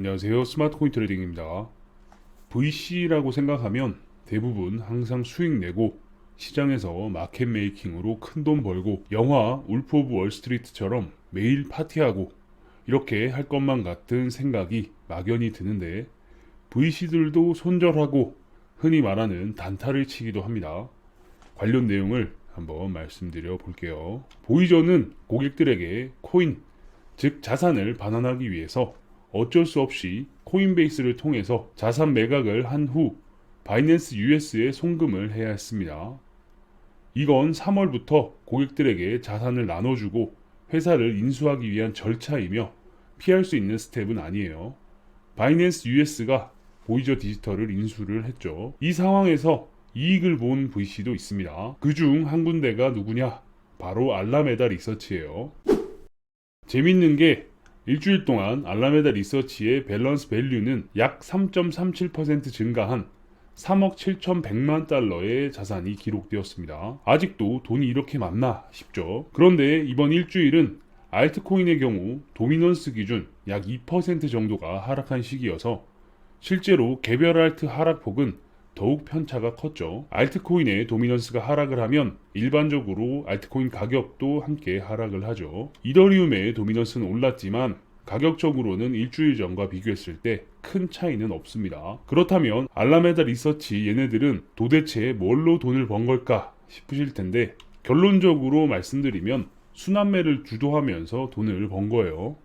안녕하세요. 스마트코인 트레이딩입니다. VC라고 생각하면 대부분 항상 수익 내고 시장에서 마켓 메이킹으로 큰 돈 벌고 영화 울프 오브 월스트리트처럼 매일 파티하고 이렇게 할 것만 같은 생각이 막연히 드는데 VC들도 손절하고 흔히 말하는 단타를 치기도 합니다. 관련 내용을 한번 말씀드려 볼게요. 보이저는 고객들에게 코인, 즉 자산을 반환하기 위해서 어쩔 수 없이 코인베이스를 통해서 자산 매각을 한 후 바이낸스 US에 송금을 해야 했습니다. 이건 3월부터 고객들에게 자산을 나눠주고 회사를 인수하기 위한 절차이며 피할 수 있는 스텝은 아니에요. 바이낸스 US가 보이저 디지털을 인수를 했죠. 이 상황에서 이익을 본 VC도 있습니다. 그중 한 군데가 누구냐? 바로 알라메다 리서치예요. 재밌는 게 일주일 동안 알라메다 리서치의 밸런스 밸류는 약 3.37% 증가한 3억 7,100만 달러의 자산이 기록되었습니다. 아직도 돈이 이렇게 많나 싶죠. 그런데 이번 일주일은 알트코인의 경우 도미넌스 기준 약 2% 정도가 하락한 시기여서 실제로 개별 알트 하락폭은 더욱 편차가 컸죠. 알트코인의 도미넌스가 하락을 하면 일반적으로 알트코인 가격도 함께 하락을 하죠. 이더리움의 도미넌스는 올랐지만 가격적으로는 일주일 전과 비교했을 때 큰 차이는 없습니다. 그렇다면 알라메다 리서치 얘네들은 도대체 뭘로 돈을 번 걸까 싶으실 텐데 결론적으로 말씀드리면 순환매를 주도하면서 돈을 번 거예요.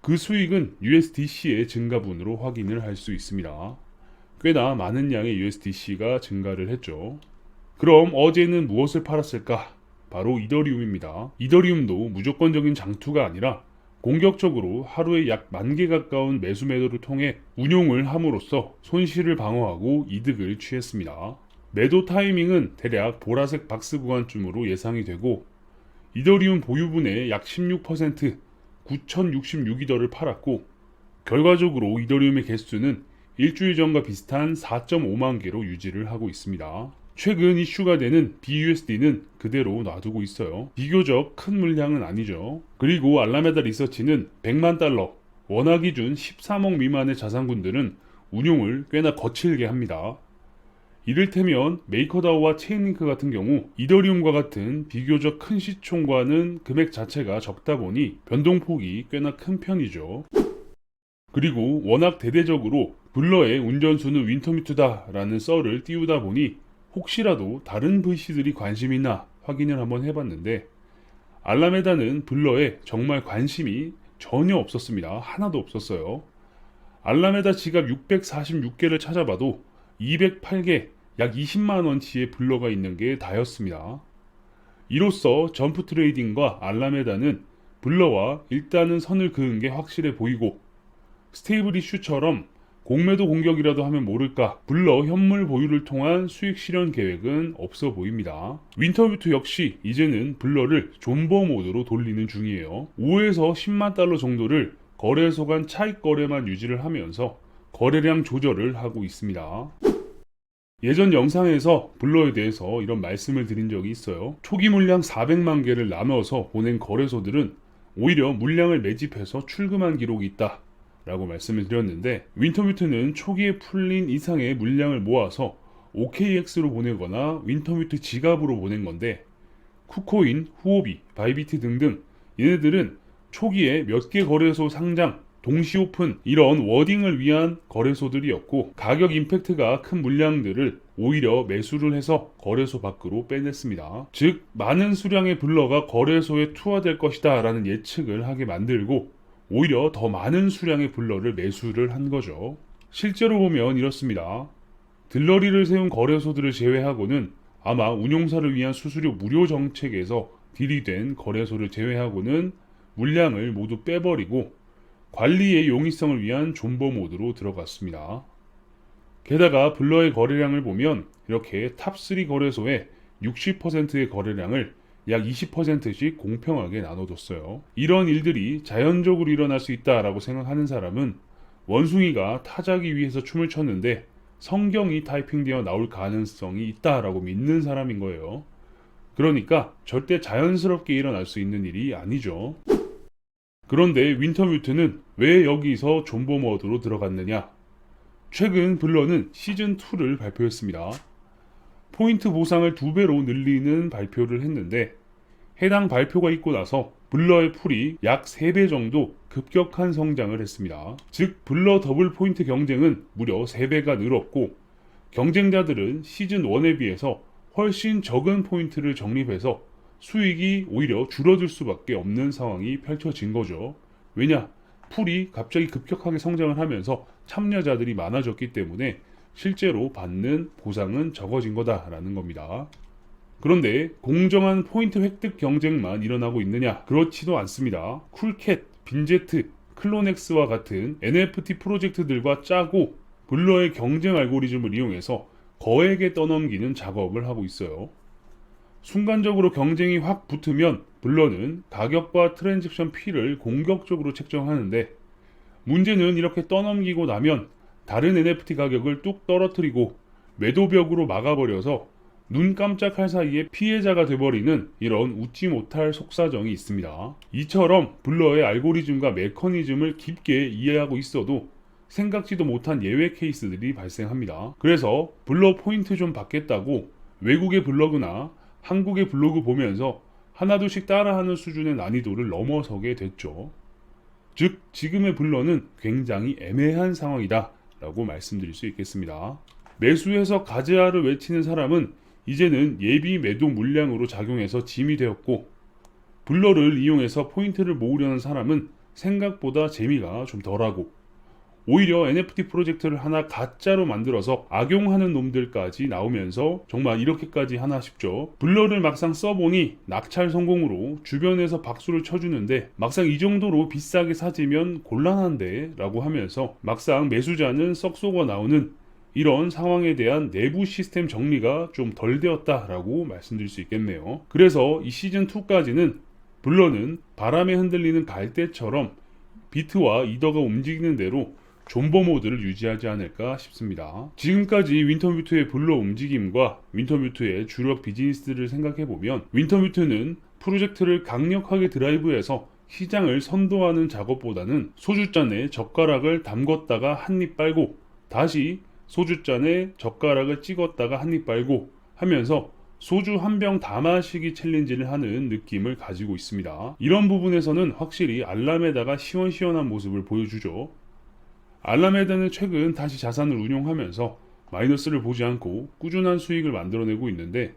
그 수익은 USDC의 증가분으로 확인을 할 수 있습니다. 꽤나 많은 양의 USDC가 증가를 했죠. 그럼 어제는 무엇을 팔았을까? 바로 이더리움입니다. 이더리움도 무조건적인 장투가 아니라 공격적으로 하루에 약 10,000개 가까운 매수 매도를 통해 운용을 함으로써 손실을 방어하고 이득을 취했습니다. 매도 타이밍은 대략 보라색 박스 구간쯤으로 예상이 되고 이더리움 보유분의 약 16% 9,066이더를 팔았고 결과적으로 이더리움의 개수는 일주일 전과 비슷한 4.5만 개로 유지를 하고 있습니다. 최근 이슈가 되는 BUSD는 그대로 놔두고 있어요. 비교적 큰 물량은 아니죠. 그리고 알라메다 리서치는 100만 달러, 원화 기준 13억 미만의 자산군들은 운용을 꽤나 거칠게 합니다. 이를테면 메이커다오와 체인링크 같은 경우 이더리움과 같은 비교적 큰 시총과는 금액 자체가 적다 보니 변동폭이 꽤나 큰 편이죠. 그리고 워낙 대대적으로 블러의 운전수는 윈터뮤트다 라는 썰을 띄우다 보니 혹시라도 다른 VC들이 관심 있나 확인을 한번 해봤는데 알라메다는 블러에 정말 관심이 전혀 없었습니다. 하나도 없었어요. 알라메다 지갑 646개를 찾아봐도 208개 약 20만원치의 블러가 있는 게 다였습니다. 이로써 점프 트레이딩과 알라메다는 블러와 일단은 선을 그은 게 확실해 보이고 스테이블 이슈처럼 공매도 공격이라도 하면 모를까 블러 현물 보유를 통한 수익 실현 계획은 없어 보입니다. 윈터뮤트 역시 이제는 블러를 존버 모드로 돌리는 중이에요. 5에서 10만 달러 정도를 거래소 간 차익 거래만 유지를 하면서 거래량 조절을 하고 있습니다. 예전 영상에서 블러에 대해서 이런 말씀을 드린 적이 있어요. 초기 물량 400만 개를 나눠서 보낸 거래소들은 오히려 물량을 매집해서 출금한 기록이 있다 라고 말씀을 드렸는데 윈터뮤트는 초기에 풀린 이상의 물량을 모아서 OKX로 보내거나 윈터뮤트 지갑으로 보낸 건데 쿠코인, 후오비, 바이비트 등등 얘네들은 초기에 몇 개 거래소 상장, 동시 오픈 이런 워딩을 위한 거래소들이었고 가격 임팩트가 큰 물량들을 오히려 매수를 해서 거래소 밖으로 빼냈습니다. 즉 많은 수량의 블러가 거래소에 투하될 것이다 라는 예측을 하게 만들고 오히려 더 많은 수량의 블러를 매수를 한 거죠. 실제로 보면 이렇습니다. 들러리를 세운 거래소들을 제외하고는 아마 운용사를 위한 수수료 무료 정책에서 딜이 된 거래소를 제외하고는 물량을 모두 빼버리고 관리의 용이성을 위한 존버 모드로 들어갔습니다. 게다가 블러의 거래량을 보면 이렇게 탑3 거래소의 60%의 거래량을 약 20%씩 공평하게 나눠줬어요. 이런 일들이 자연적으로 일어날 수 있다라고 생각하는 사람은 원숭이가 타자기 위해서 춤을 췄는데 성경이 타이핑되어 나올 가능성이 있다라고 믿는 사람인 거예요. 그러니까 절대 자연스럽게 일어날 수 있는 일이 아니죠. 그런데 윈터뮤트는 왜 여기서 존버 모드로 들어갔느냐? 최근 블러는 시즌2를 발표했습니다. 포인트 보상을 2배로 늘리는 발표를 했는데 해당 발표가 있고 나서 블러의 풀이 약 3배 정도 급격한 성장을 했습니다. 즉 블러 더블 포인트 경쟁은 무려 3배가 늘었고 경쟁자들은 시즌1에 비해서 훨씬 적은 포인트를 적립해서 수익이 오히려 줄어들 수밖에 없는 상황이 펼쳐진 거죠. 왜냐? 풀이 갑자기 급격하게 성장을 하면서 참여자들이 많아졌기 때문에 실제로 받는 보상은 적어진 거다라는 겁니다. 그런데 공정한 포인트 획득 경쟁만 일어나고 있느냐? 그렇지도 않습니다. 쿨캣, 빈제트, 클로넥스와 같은 NFT 프로젝트들과 짜고 블러의 경쟁 알고리즘을 이용해서 거액에 떠넘기는 작업을 하고 있어요. 순간적으로 경쟁이 확 붙으면 블러는 가격과 트랜잭션 피를 공격적으로 책정하는데 문제는 이렇게 떠넘기고 나면 다른 NFT 가격을 뚝 떨어뜨리고 매도벽으로 막아버려서 눈 깜짝할 사이에 피해자가 돼버리는 이런 웃지 못할 속사정이 있습니다. 이처럼 블러의 알고리즘과 메커니즘을 깊게 이해하고 있어도 생각지도 못한 예외 케이스들이 발생합니다. 그래서 블러 포인트 좀 받겠다고 외국의 블로그나 한국의 블로그 보면서 하나둘씩 따라하는 수준의 난이도를 넘어서게 됐죠. 즉 지금의 블러는 굉장히 애매한 상황이다 라고 말씀드릴 수 있겠습니다. 매수해서 가즈아를 외치는 사람은 이제는 예비 매도 물량으로 작용해서 짐이 되었고 블러를 이용해서 포인트를 모으려는 사람은 생각보다 재미가 좀 덜하고 오히려 NFT 프로젝트를 하나 가짜로 만들어서 악용하는 놈들까지 나오면서 정말 이렇게까지 하나 싶죠. 블러를 막상 써보니 낙찰 성공으로 주변에서 박수를 쳐주는데 막상 이 정도로 비싸게 사지면 곤란한데 라고 하면서 막상 매수자는 썩 속아 나오는 이런 상황에 대한 내부 시스템 정리가 좀 덜 되었다라고 말씀드릴 수 있겠네요. 그래서 이 시즌2까지는 블러는 바람에 흔들리는 갈대처럼 비트와 이더가 움직이는 대로 존버 모드를 유지하지 않을까 싶습니다. 지금까지 윈터뮤트의 블러 움직임과 윈터뮤트의 주력 비즈니스를 생각해보면 윈터뮤트는 프로젝트를 강력하게 드라이브해서 시장을 선도하는 작업보다는 소주잔에 젓가락을 담궜다가 한 입 빨고 다시 소주잔에 젓가락을 찍었다가 한 입 빨고 하면서 소주 한 병 다 마시기 챌린지를 하는 느낌을 가지고 있습니다. 이런 부분에서는 확실히 알라메다가 시원시원한 모습을 보여주죠. 알라메다는 최근 다시 자산을 운용하면서 마이너스를 보지 않고 꾸준한 수익을 만들어내고 있는데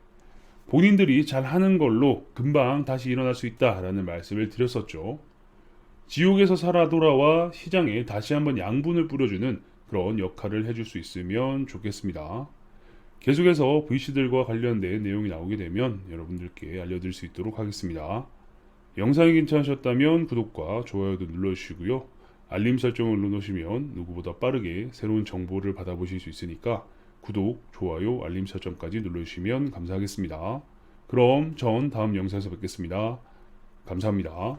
본인들이 잘 하는 걸로 금방 다시 일어날 수 있다라는 말씀을 드렸었죠. 지옥에서 살아 돌아와 시장에 다시 한번 양분을 뿌려주는 그런 역할을 해줄 수 있으면 좋겠습니다. 계속해서 VC들과 관련된 내용이 나오게 되면 여러분들께 알려드릴 수 있도록 하겠습니다. 영상이 괜찮으셨다면 구독과 좋아요도 눌러주시고요. 알림 설정을 눌러놓으시면 누구보다 빠르게 새로운 정보를 받아보실 수 있으니까 구독, 좋아요, 알림 설정까지 눌러주시면 감사하겠습니다. 그럼 전 다음 영상에서 뵙겠습니다. 감사합니다.